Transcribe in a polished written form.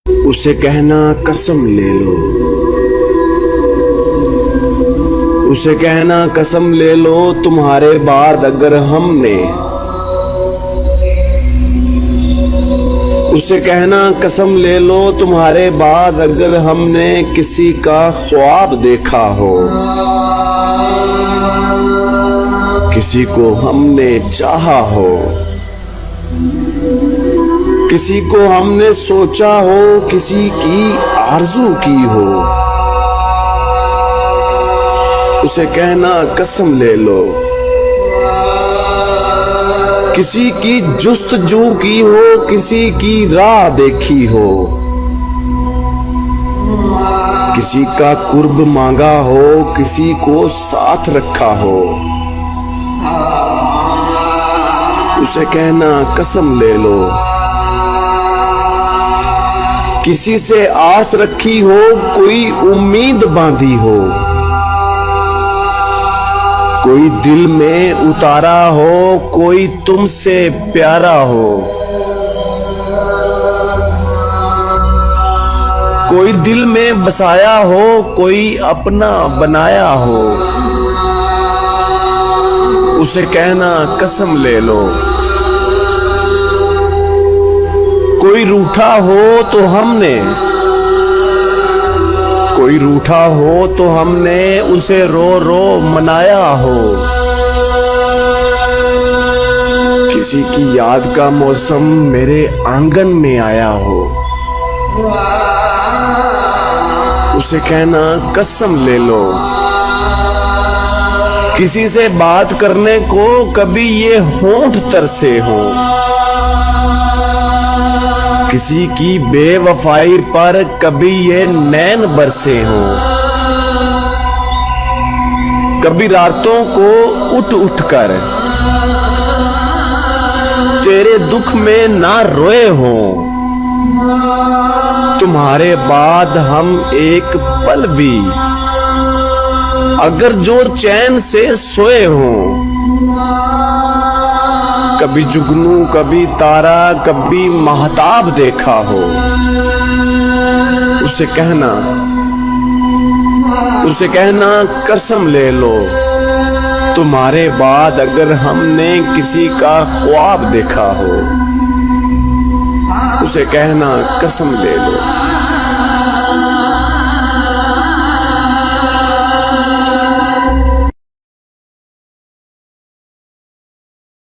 उसे कहना कसम ले लो, उसे कहना कसम ले लो, तुम्हारे बाद अगर हमने, उसे कहना कसम ले लो, तुम्हारे बाद अगर हमने किसी का ख्वाब देखा हो, किसी को हमने चाहा हो, किसी को हमने सोचा हो, किसी की आरज़ू की हो, उसे कहना कसम ले लो। किसी की जुस्तजू की हो, किसी की राह देखी हो, किसी का कुर्ब मांगा हो, किसी को साथ रखा हो, उसे कहना कसम ले लो। किसी से आस रखी हो, कोई उम्मीद बांधी हो, कोई दिल में उतारा हो, कोई तुमसे प्यारा हो, कोई दिल में बसाया हो, कोई अपना बनाया हो, उसे कहना कसम ले लो। कोई रूठा हो तो हमने, कोई रूठा हो तो हमने उसे रो रो मनाया हो, किसी की याद का मौसम मेरे आंगन में आया हो, उसे कहना कसम ले लो। किसी से बात करने को कभी ये होंठ तरसे हो, किसी की बेवफाई पर कभी ये नैन बरसे हो, कभी रातों को उठ उठ कर तेरे दुख में ना रोए हो, तुम्हारे बाद हम एक पल भी अगर जो चैन से सोए हो, कभी जुगनू कभी तारा कभी महताब देखा हो, उसे कहना कसम ले लो। तुम्हारे बाद अगर हमने किसी का ख्वाब देखा हो, उसे कहना कसम ले लो।